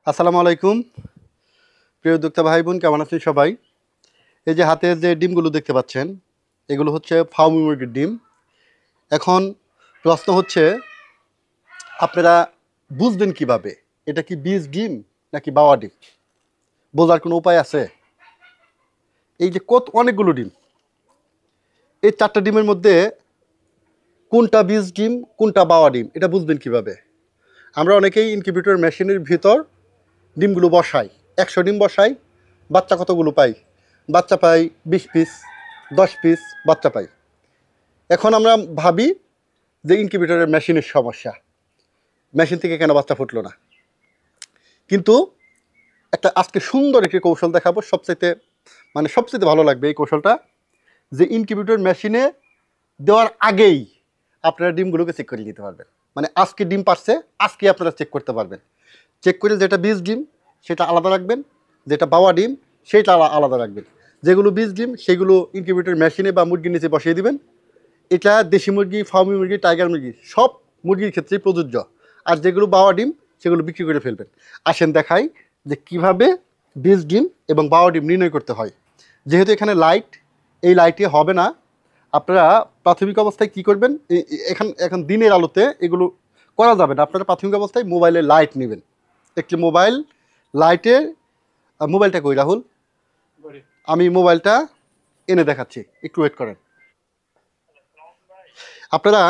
আসসালামু আলাইকুম প্রিয় উদ্যোক্তা ভাই বোন, কেমন আছেন সবাই? এই যে হাতে যে ডিমগুলো দেখতে পাচ্ছেন, এগুলো হচ্ছে ফার্মি মুরগির ডিম। এখন প্রশ্ন হচ্ছে, আপনারা বুঝবেন কিভাবে এটা কি বীজ ডিম নাকি বাওয়া ডিম? বোঝার কোনো উপায় আছে? এই যে অনেকগুলো ডিম, এই 4টা ডিমের মধ্যে কোনটা বীজ ডিম কোনটা বাওয়া ডিম এটা বুঝবেন কিভাবে? আমরা অনেকেই ইনকিউবেটর মেশিনের ভিতর ডিমগুলো বসাই, 100 ডিম বসাই, বাচ্চা কতগুলো পাই? বাচ্চা পাই 20 পিস, 10 পিস বাচ্চা পাই। এখন আমরা ভাবি যে ইনকিউবেটরের মেশিনের সমস্যা, মেশিন থেকে কেন বাচ্চা ফুটলো না। কিন্তু আজকে সুন্দর একটি কৌশল দেখাবো, সবচেয়ে ভালো লাগবে এই কৌশলটা, যে ইনকিউবেটর মেশিনে দেওয়ার আগেই আপনারা ডিমগুলোকে চেক করে নিতে পারবেন। মানে আজকে ডিম পারছে, আজকে আপনারা চেক করতে পারবেন। চেক করে যেটা বীজ ডিম সেটা আলাদা রাখবেন, যেটা বাওয়া ডিম সেটা আলাদা রাখবেন। যেগুলো বীজ ডিম সেগুলো ইনকিউবেটর মেশিনে বা মুরগির নিচে বসিয়ে দিবেন। এটা দেশি মুরগি, ফার্মি মুরগি, টাইগার মুরগি সব মুরগির ক্ষেত্রেই প্রযোজ্য। আর যেগুলো বাওয়া ডিম সেগুলো বিক্রি করে ফেলবেন। আসেন দেখাই যে কিভাবে বীজ ডিম এবং বাওয়া ডিম নির্ণয় করতে হয়। যেহেতু এখানে লাইট, এই লাইটে হবে না। আপনারা প্রাথমিক অবস্থায় কি করবেন, এখন দিনের আলোতে এগুলো করা যাবে না। আপনারা প্রাথমিক অবস্থায় মোবাইলে লাইট নেবেন, একটি মোবাইল লাইটের, মোবাইলটা কই রাহুল, আমি মোবাইলটা এনে দেখাচ্ছি, একটু ওয়েট করেন। আপনারা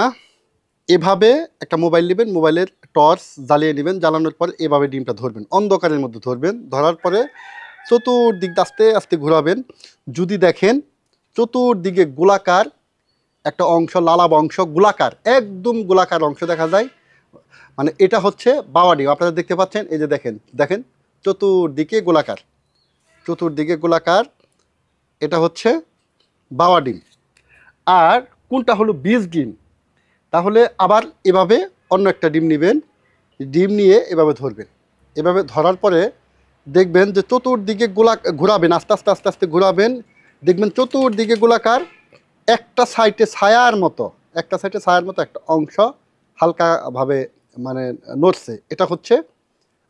এভাবে একটা মোবাইল নেবেন, মোবাইলের টর্চ জ্বালিয়ে নেবেন, জ্বালানোর পর এভাবে ডিমটা ধরবেন, অন্ধকারের মধ্যে ধরবেন। ধরার পরে চতুর্দিক আস্তে আস্তে ঘোরাবেন। যদি দেখেন চতুর্দিকে গোলাকার একটা অংশ, লালাব অংশ, গোলাকার, একদম গোলাকার অংশ দেখা যায়, মানে এটা হচ্ছে বাওয়া ডিম। আপনারা দেখতে পাচ্ছেন, এই যে দেখেন দেখেন চতুর্দিকে গোলাকার, চতুর্দিকে গোলাকার, এটা হচ্ছে বাওয়া ডিম। আর কোনটা হলো বীজ ডিম, তাহলে আবার এভাবে অন্য একটা ডিম নেবেন, ডিম নিয়ে এভাবে ধরবেন। এভাবে ধরার পরে দেখবেন যে চতুর্দিকে ঘোরাবেন, আস্তে আস্তে আস্তে আস্তে ঘোরাবেন। দেখবেন চতুর্দিকে গোলাকার, একটা সাইডে ছায়ার মতো, একটা অংশ হালকাভাবে মানে নড়ছে, এটা হচ্ছে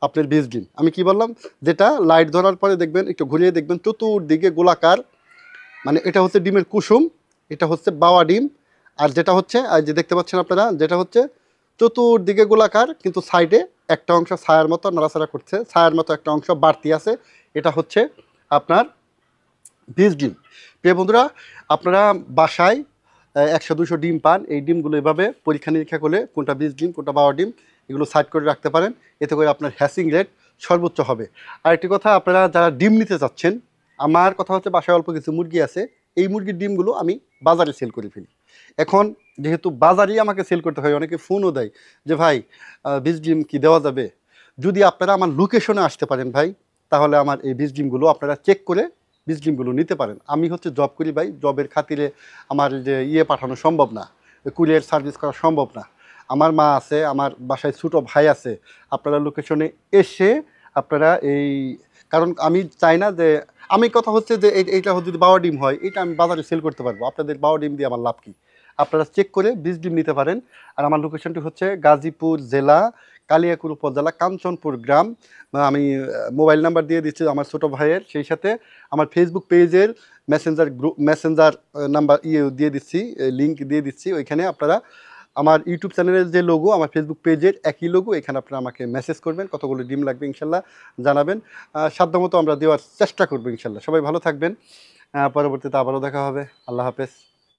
আপনার বীজ ডিম। আমি কি বললাম, যেটা লাইট ধরার পরে দেখবেন, একটু ঘুরিয়ে দেখবেন চতুর্দিকে গোলাকার, মানে এটা হচ্ছে ডিমের কুসুম, এটা হচ্ছে বাওয়া ডিম। আর যেটা হচ্ছে, আর যে দেখতে পাচ্ছেন আপনারা, যেটা হচ্ছে চতুর্দিকে গোলাকার কিন্তু সাইডে একটা অংশ ছায়ার মতো নাড়াচাড়া করছে, ছায়ার মতো একটা অংশ বাড়তি আছে, এটা হচ্ছে আপনার বীজ ডিম। প্রিয় বন্ধুরা, আপনারা বাসায় 100-200 ডিম পান, এই ডিমগুলো এভাবে পরীক্ষা নিরীক্ষা করলে কোনটা বীজ ডিম কোনটা বাওয়া ডিম এগুলো সাইড করে রাখতে পারেন। এতে করে আপনার হ্যাচিং রেট সর্বোচ্চ হবে। আর একটি কথা, আপনারা যারা ডিম নিতে চাচ্ছেন, আমার কথা হচ্ছে বাসায় অল্প কিছু মুরগি আছে, এই মুরগির ডিমগুলো আমি বাজারে সেল করে ফেলি। এখন যেহেতু বাজারেই আমাকে সেল করতে হয়, অনেকে ফোনও দেয় যে ভাই বীজ ডিম কি দেওয়া যাবে? যদি আপনারা আমার লোকেশনে আসতে পারেন ভাই, তাহলে আমার এই বীজ ডিমগুলো আপনারা চেক করে বীজ ডিমগুলো নিতে পারেন। আমি হচ্ছে জব করি ভাই, জবের খাতিরে আমার যে পাঠানো সম্ভব না, কুরিয়ার সার্ভিস করা সম্ভব না। আমার মা আছে, আমার বাসায় ছোটো ভাই আছে। আপনারা লোকেশনে এসে আপনারা কারণ আমি চাই না যে, আমি কথা হচ্ছে যে এইটা যদি বাওয়া ডিম হয়, এটা আমি বাজারে সেল করতে পারবো, আপনাদের বাওয়া ডিম দিয়ে আমার লাভ কী? আপনারা চেক করে বীজ ডিম নিতে পারেন। আর আমার লোকেশনটি হচ্ছে গাজীপুর জেলা, কালিয়াকুর উপজেলা, কাঞ্চনপুর গ্রাম। আমি মোবাইল নাম্বার দিয়ে দিচ্ছি আমার ছোটো ভাইয়ের, সেই সাথে আমার ফেসবুক পেজের মেসেঞ্জার নাম্বার দিয়ে দিচ্ছি, লিঙ্ক দিয়ে দিচ্ছি। ওইখানে আপনারা আমার ইউটিউব চ্যানেলের যে লোগো, আমার ফেসবুক পেজের একই লোগো, এখানে আপনারা আমাকে মেসেজ করবেন, কতগুলো ডিম লাগবে ইনশাল্লাহ জানাবেন। সাধ্যমতো আমরা দেওয়ার চেষ্টা করবো ইনশাল্লাহ। সবাই ভালো থাকবেন, পরবর্তীতে আবারও দেখা হবে। আল্লাহ হাফেজ।